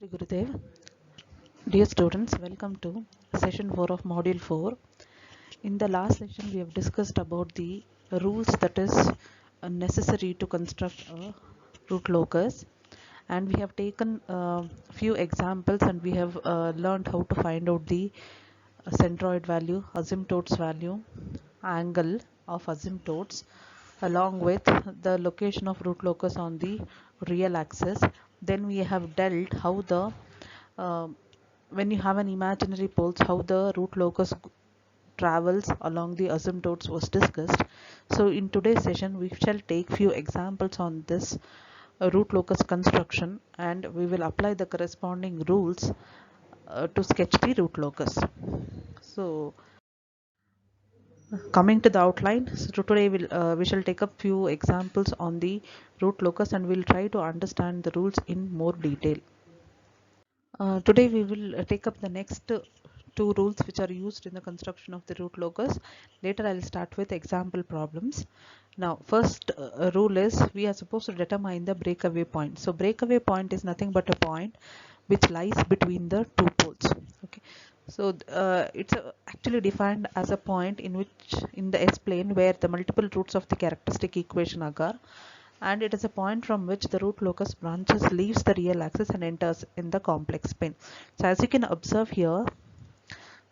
Shri Gurudev. Dear students, welcome to session 4 of module 4. In the last session, we have discussed about the rules that is necessary to construct a root locus, and we have taken a few examples, and we have learned how to find out the centroid value, asymptotes value, angle of asymptotes, along with the location of root locus on the real axis. Then we have dealt how the when you have an imaginary pulse, how the root locus travels along the asymptotes was discussed. So in today's session we shall take few examples on this root locus construction, and we will apply the corresponding rules to sketch the root locus. So coming to the outline, so today we shall take up few examples on the root locus, and we'll try to understand the rules in more detail. Today we will take up the next two rules which are used in the construction of the root locus. Later I'll start with example problems. Now first rule is we are supposed to determine the breakaway point. So breakaway point is nothing but a point which lies between the two poles. Okay, so it's actually defined as a point in which in the S-plane where the multiple roots of the characteristic equation occur, and it is a point from which the root locus branches leaves the real axis and enters in the complex plane. So as you can observe here,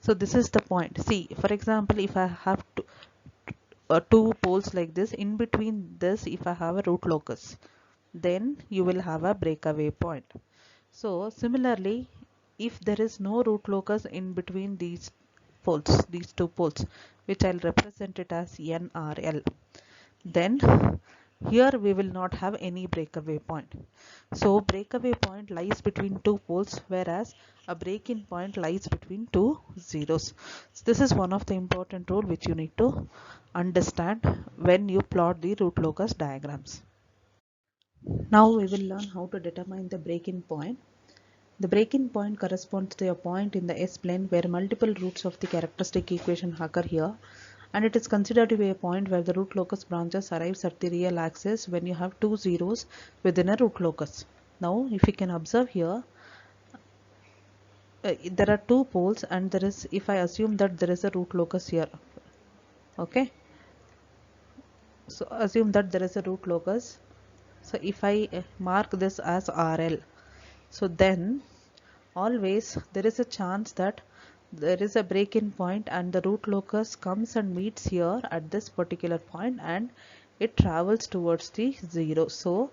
so this is the point. See, for example, if I have two poles like this, in between this if I have a root locus, then you will have a breakaway point. So similarly, if there is no root locus in between these poles, these two poles, which I'll represent it as N or L, then here we will not have any breakaway point. So breakaway point lies between two poles, whereas a break-in point lies between two zeros. So this is one of the important rule which you need to understand when you plot the root locus diagrams. Now we will learn how to determine the break-in point. The break-in point corresponds to a point in the S-plane where multiple roots of the characteristic equation occur here, and it is considered to be a point where the root locus branches arrives at the real axis when you have two zeros within a root locus. Now if you can observe here, there are two poles, and there is, if I assume that there is a root locus here, okay, so assume that there is a root locus. So if I mark this as RL, so then always there is a chance that there is a break-in point and the root locus comes and meets here at this particular point, and it travels towards the zero. So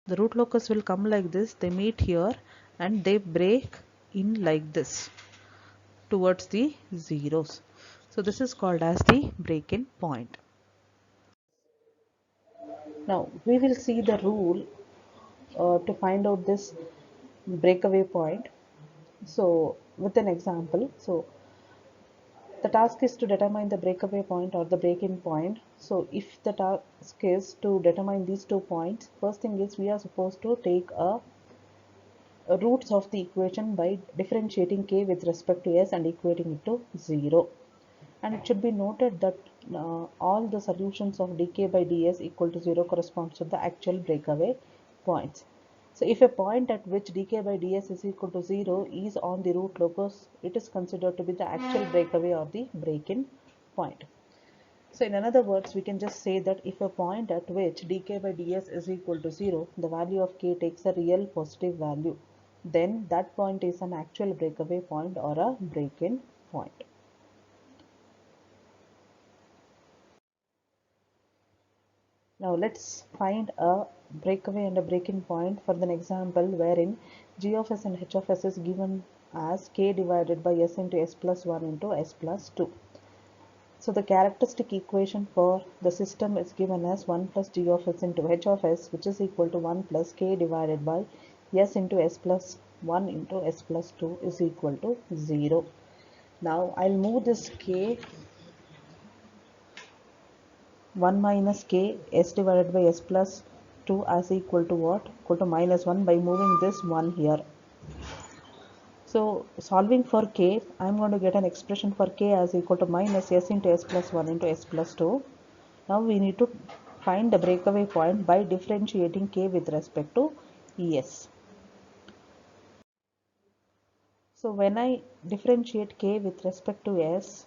the root locus will come like this, they meet here and they break in like this towards the zeros. So this is called as the break-in point. Now we will see the rule to find out this breakaway point. So with an example, so the task is to determine the breakaway point or the break-in point. So if the task is to determine these 2 points, first thing is we are supposed to take a roots of the equation by differentiating k with respect to s and equating it to 0. And it should be noted that all the solutions of dk by ds equal to 0 corresponds to the actual breakaway points. So if a point at which dk by ds is equal to 0 is on the root locus, it is considered to be the actual breakaway or the break-in point. So in other words, we can just say that if a point at which dk by ds is equal to 0, the value of k takes a real positive value, then that point is an actual breakaway point or a break-in point. Now let's find a breakaway and a break-in point for an example wherein g of s and h of s is given as k divided by s into s plus 1 into s plus 2. So the characteristic equation for the system is given as 1 plus g of s into h of s, which is equal to 1 plus k divided by s into s plus 1 into s plus 2 is equal to 0. Now I'll move this k 1 minus k s divided by s plus 2 as equal to what? Equal to minus 1 by moving this 1 here. So solving for k, I am going to get an expression for k as equal to minus s into s plus 1 into s plus 2. Now we need to find the breakaway point by differentiating k with respect to es. So when I differentiate k with respect to s,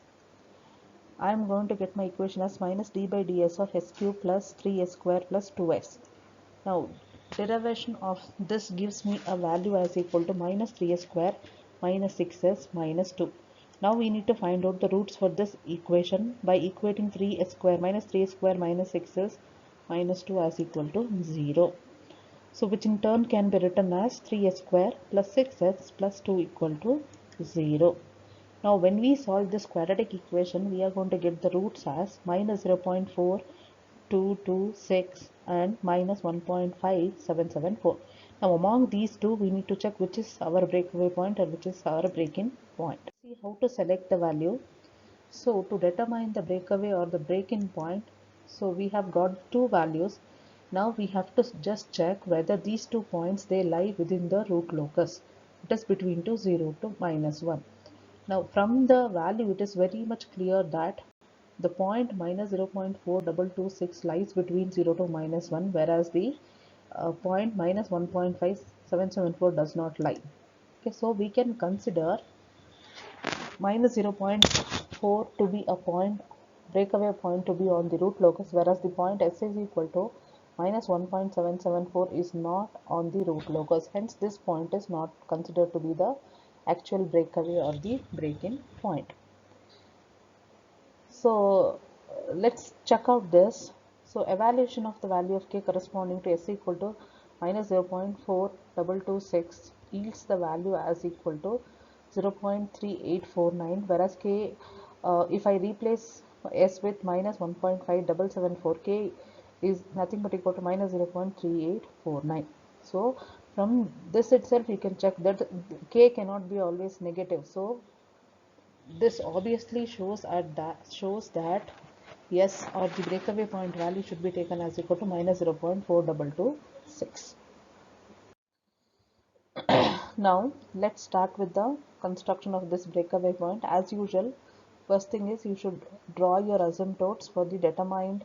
I am going to get my equation as minus d by ds of s cube plus 3s square plus 2s. Now derivation of this gives me a value as equal to minus 3s square minus 6s minus 2. Now we need to find out the roots for this equation by equating 3s square minus 3s square minus 6s minus 2 as equal to 0. So which in turn can be written as 3s square plus 6s plus 2 equal to 0. Now when we solve this quadratic equation, we are going to get the roots as minus 0.4226 and minus 1.5774. Now among these two, we need to check which is our breakaway point and which is our break-in point. See how to select the value. So to determine the breakaway or the break-in point, so we have got two values. Now we have to just check whether these 2 points they lie within the root locus. It is between 0 to minus 1. Now from the value it is very much clear that the point minus 0.4226 lies between 0 to minus 1, whereas the point minus 1.5774 does not lie. Okay, so we can consider minus 0.4 to be a point breakaway point to be on the root locus, whereas the point s is equal to minus 1.774 is not on the root locus. Hence this point is not considered to be the actual breakaway or the break-in point. So let's check out this. So evaluation of the value of k corresponding to s equal to minus 0.4226 yields the value as equal to 0.3849, whereas k, if I replace s with minus 1.5774, k is nothing but equal to minus 0.3849. So from this itself you can check that k cannot be always negative. So this obviously shows that yes, or the breakaway point value should be taken as equal to minus 0.4226. Now let's start with the construction of this breakaway point. As usual, first thing is you should draw your asymptotes for the determined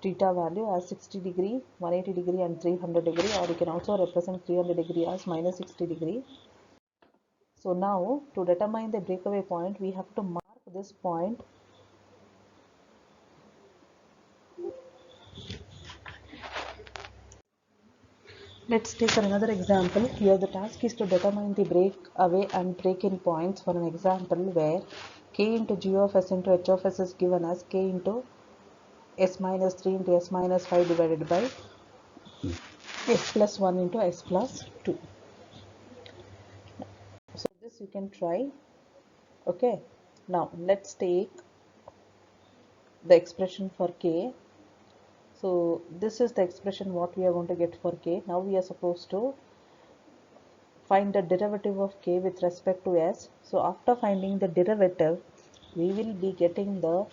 theta value as 60 degree, 180 degree and 300 degree, or you can also represent 300 degree as minus 60 degree. So now to determine the breakaway point, we have to mark this point. Let's take another example. Here the task is to determine the breakaway and break-in points for an example where k into g of s into h of s is given as k into s minus 3 into s minus 5 divided by s plus 1 into s plus 2. So this you can try. Okay. Now let's take the expression for k. So this is the expression what we are going to get for k. Now we are supposed to find the derivative of k with respect to s. So after finding the derivative, we will be getting the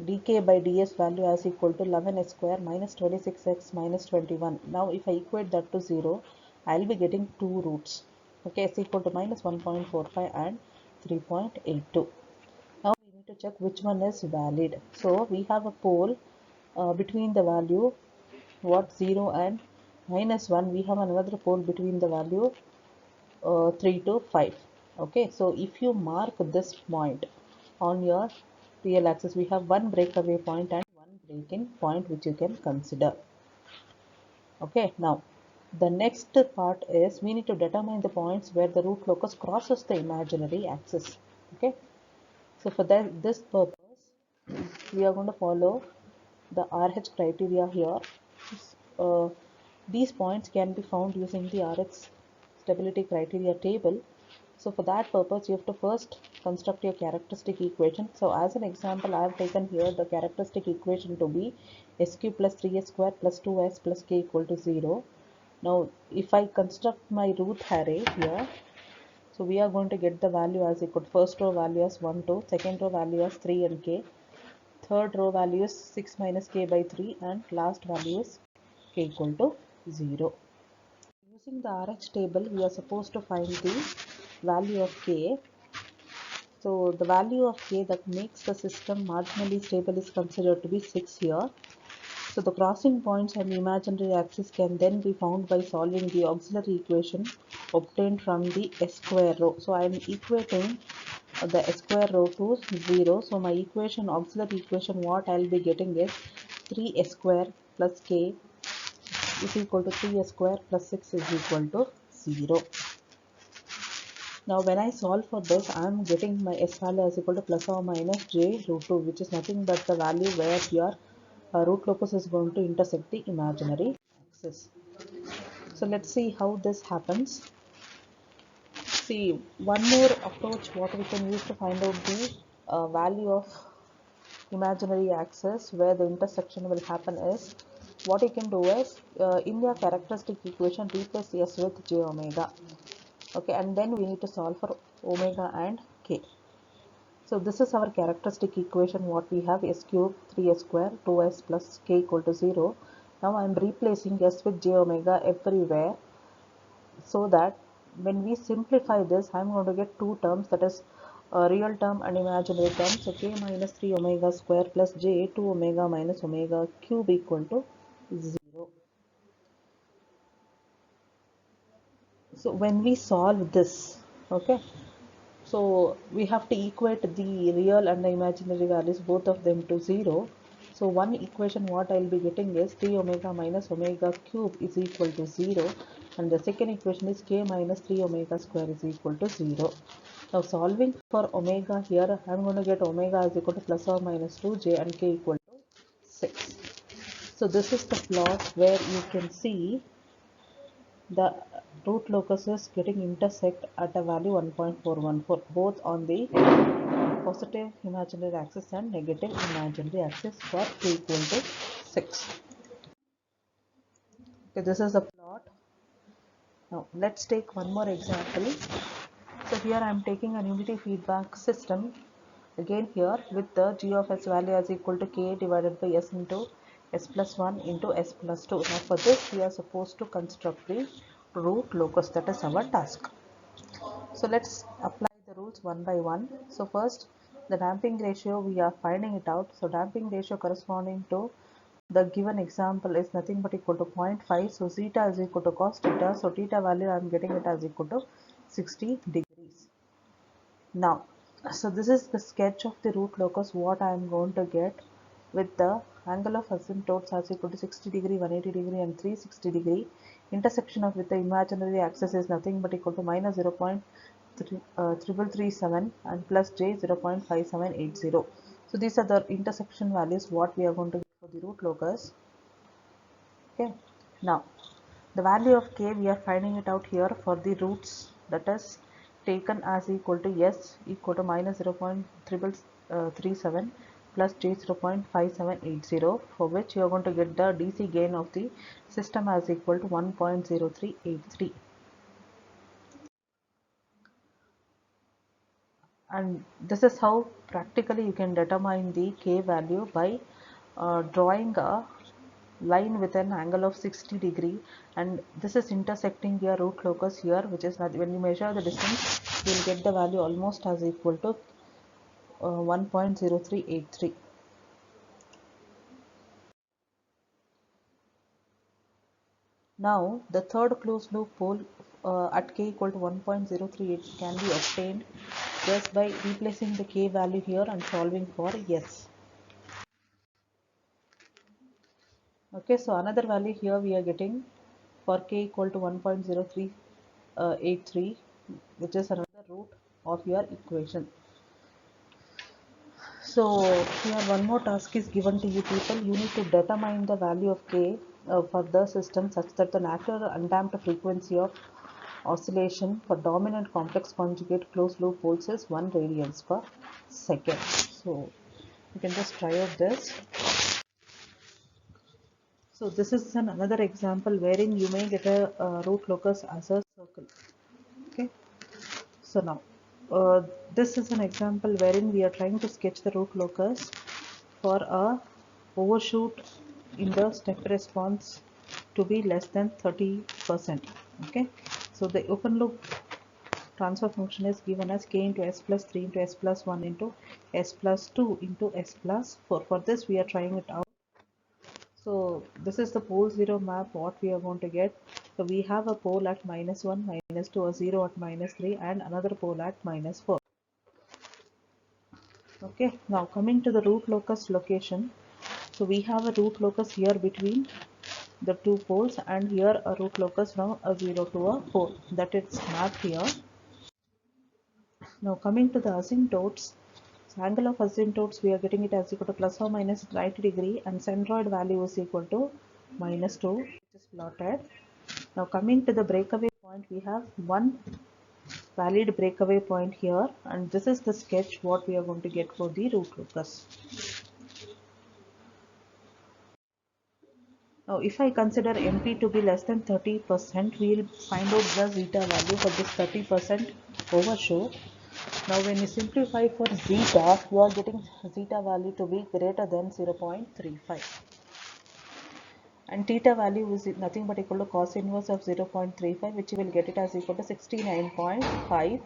dk by ds value as equal to 11s square minus 26x minus 21. Now if I equate that to 0, I will be getting two roots. Okay, s equal to minus 1.45 and 3.82. Now we need to check which one is valid. So we have a pole between the value 0 and minus 1. We have another pole between the value 3 to 5. Okay, so if you mark this point on your real axis, we have one breakaway point and one break-in point which you can consider. Okay, now the next part is we need to determine the points where the root locus crosses the imaginary axis. Okay, so for this purpose we are going to follow the RH criteria here. Uh, these points can be found using the RH stability criteria table. So for that purpose, you have to first construct your characteristic equation. So as an example, I have taken here the characteristic equation to be s cube plus 3s square plus 2s plus k equal to 0. Now if I construct my root array here, so we are going to get the value as equal to first row value as 1, 2, second row value as 3 and k, third row value is 6 minus k by 3 and last value is k equal to 0. Using the RH table, we are supposed to find the value of k. So the value of k that makes the system marginally stable is considered to be 6 here. So the crossing points on the imaginary axis can then be found by solving the auxiliary equation obtained from the S square row. So I am equating the S square row to 0. So my equation, auxiliary equation, what I will be getting is 3s square plus k is equal to 3s square plus 6 is equal to 0. Now when I solve for this, I am getting my s value as equal to plus or minus j root 2, which is nothing but the value where your root locus is going to intersect the imaginary axis. So let's see how this happens. See, one more approach what we can use to find out the value of imaginary axis where the intersection will happen is, what you can do is, in your characteristic equation replace s with j omega. Okay, and then we need to solve for omega and k. So this is our characteristic equation. What we have, s cube 3s square 2s plus k equal to 0. Now I am replacing s with j omega everywhere, so that when we simplify this, I am going to get two terms, that is a real term and imaginary term. So k minus 3 omega square plus j 2 omega minus omega cube equal to 0. So when we solve this, okay, so we have to equate the real and the imaginary values, both of them, to 0. So one equation what I will be getting is 3 omega minus omega cube is equal to 0, and the second equation is k minus 3 omega square is equal to 0. Now solving for omega here, I am going to get omega is equal to plus or minus 2j and k equal to 6. So this is the plot where you can see the root locus is getting intersect at a value 1.414, both on the positive imaginary axis and negative imaginary axis for k equal to 6. Okay, this is the plot. Now let's take one more example. So here I am taking an unity feedback system, again here with the g of s value as equal to k divided by s into s plus 1 into s plus 2. Now for this we are supposed to construct the root locus, that is our task. So let's apply the rules one by one. So first, the damping ratio, we are finding it out. So damping ratio corresponding to the given example is nothing but equal to 0.5. So zeta is equal to cos theta. So theta value I am getting it as equal to 60 degrees. Now, so this is the sketch of the root locus what I am going to get with the angle of asymptotes as equal to 60 degree, 180 degree and 360 degree. Intersection of with the imaginary axis is nothing but equal to minus 0.3337 and plus j 0.5780. So these are the intersection values what we are going to get for the root locus. Okay. Now the value of k we are finding it out here for the roots, that is taken as equal to s equal to minus 0.337 plus j 0.5780, for which you are going to get the DC gain of the system as equal to 1.0383. And this is how practically you can determine the k value by drawing a line with an angle of 60 degree, and this is intersecting your root locus here, which is not, when you measure the distance you will get the value almost as equal to 1.0383. Now the third closed loop pole at k equal to 1.038 can be obtained just by replacing the k value here and solving for s. Okay, so another value here we are getting for k equal to 1.0383, which is another root of your equation. So here one more task is given to you people. You need to determine the value of k for the system such that the natural undamped frequency of oscillation for dominant complex conjugate closed loop poles is 1 radians per second. So you can just try out this. So this is another example wherein you may get a root locus as a circle. Okay. So now this is an example wherein we are trying to sketch the root locus for a overshoot in the step response to be less than 30%. Okay. So the open loop transfer function is given as k into s plus 3 into s plus 1 into s plus 2 into s plus 4. For this we are trying it out. So this is the pole 0 map what we are going to get. So we have a pole at -1, -2, a 0 at -3 and another pole at -4. Okay, now coming to the root locus location. So we have a root locus here between the two poles and here a root locus from a 0 to a 4 that is mapped here. Now coming to the asymptotes. So angle of asymptotes we are getting it as equal to plus or minus 90 degree and centroid value is equal to -2 which is plotted. Now coming to the breakaway point, we have one valid breakaway point here and this is the sketch what we are going to get for the root locus. Now if I consider MP to be less than 30%, we will find out the zeta value for this 30% overshoot. Now when you simplify for zeta, you are getting zeta value to be greater than 0.35. And theta value is nothing but equal to cos inverse of 0.35, which you will get it as equal to 69.5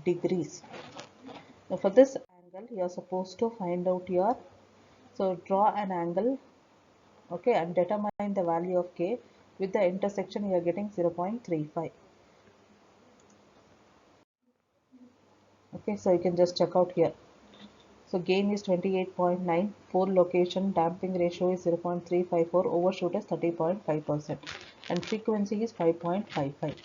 degrees. Now for this angle you are supposed to find out here, so draw an angle, okay, and determine the value of k. With the intersection you are getting 0.35. Okay, so you can just check out here. So gain is 28.9, pole location damping ratio is 0.354, overshoot is 30.5% and frequency is 5.55.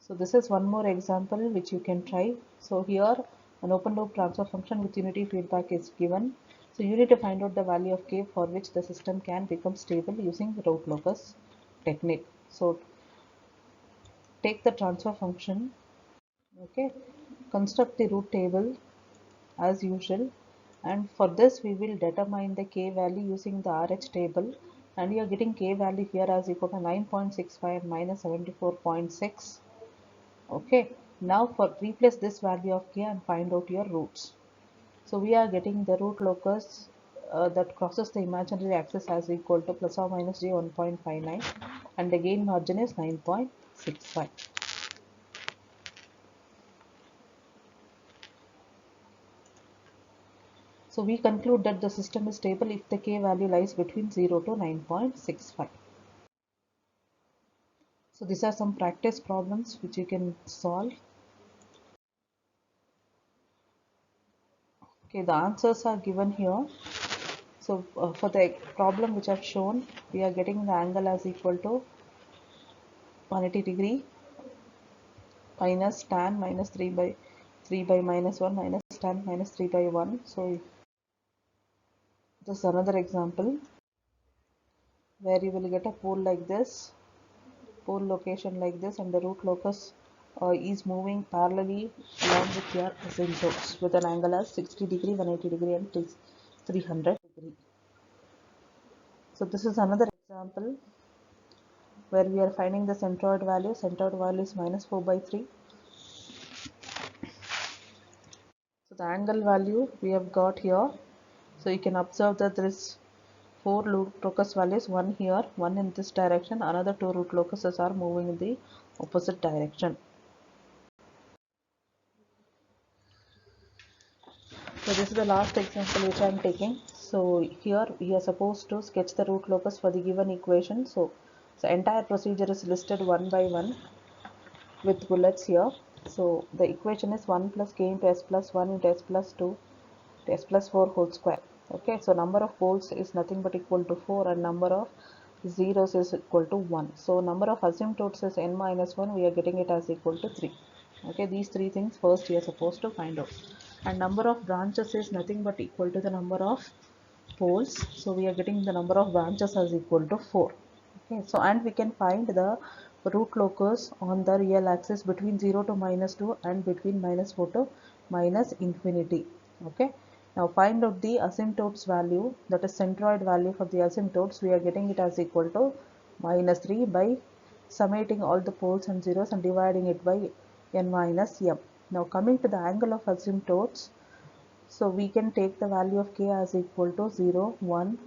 So this is one more example which you can try. So here an open loop transfer function with unity feedback is given. So you need to find out the value of k for which the system can become stable using the Rootlocus technique. So take the transfer function, okay, construct the root table as usual, and for this we will determine the k value using the RH table, and you are getting k value here as equal to 9.65 minus 74.6. Okay, now for replace this value of k and find out your roots. So we are getting the root locus that crosses the imaginary axis as equal to plus or minus j 1.59 and the gain margin is 9.65. So we conclude that the system is stable if the k value lies between 0 to 9.65. So these are some practice problems which you can solve. Okay, the answers are given here. So for the problem which I've shown, we are getting the angle as equal to 180 degree minus tan minus 3 by minus 1 minus tan minus 3 by 1. So this is another example where you will get a pole like this, pole location like this, and the root locus is moving parallelly along with your asymptotes with an angle as 60 degree, 180 degree and 300 degree. So this is another example where we are finding the centroid value. Centroid value is minus 4 by 3. So the angle value we have got here. So you can observe that there is 4 root locus values, one here, one in this direction, another 2 root locuses are moving in the opposite direction. So this is the last example which I am taking. So here we are supposed to sketch the root locus for the given equation. So the entire procedure is listed one by one with bullets here. So the equation is 1 plus k into s plus 1 into s plus 2 to s plus 4 whole square. Okay, so number of poles is nothing but equal to 4 and number of zeros is equal to 1. So number of asymptotes is n minus 1, we are getting it as equal to 3. Okay, these three things first you are supposed to find out. And number of branches is nothing but equal to the number of poles. So we are getting the number of branches as equal to 4. Okay, so and we can find the root locus on the real axis between 0 to minus 2 and between minus 4 to minus infinity. Okay, now find out the asymptotes value, that is centroid value for the asymptotes. We are getting it as equal to minus 3 by summating all the poles and zeros and dividing it by n minus m. Now coming to the angle of asymptotes, so we can take the value of k as equal to 0, 1,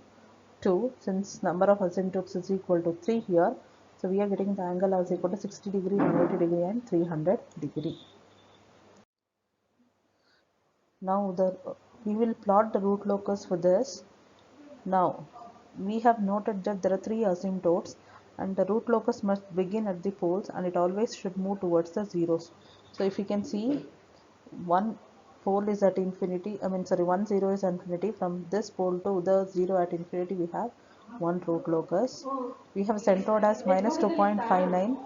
2, since number of asymptotes is equal to 3 here. So we are getting the angle as equal to 60 degree, 180 degree and 300 degree. Now the We will plot the root locus for this. Now, we have noted that there are three asymptotes and the root locus must begin at the poles and it always should move towards the zeros. So if you can see, one pole is at infinity, one zero is infinity. From this pole to the zero at infinity, we have one root locus. We have centered as minus 2.59,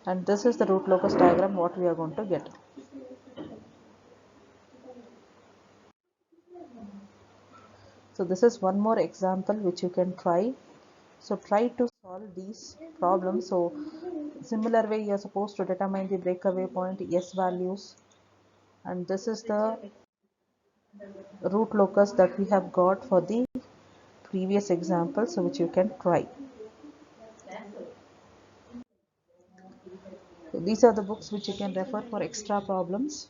and this is the root locus diagram what we are going to get. So this is one more example which you can try. So try to solve these problems. So similar way you are supposed to determine the breakaway point S values, and this is the root locus that we have got for the previous example, so which you can try. So these are the books which you can refer for extra problems.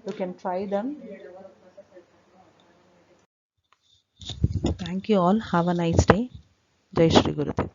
You can try them. Thank you all. Have a nice day. Jai Shri Gurudev.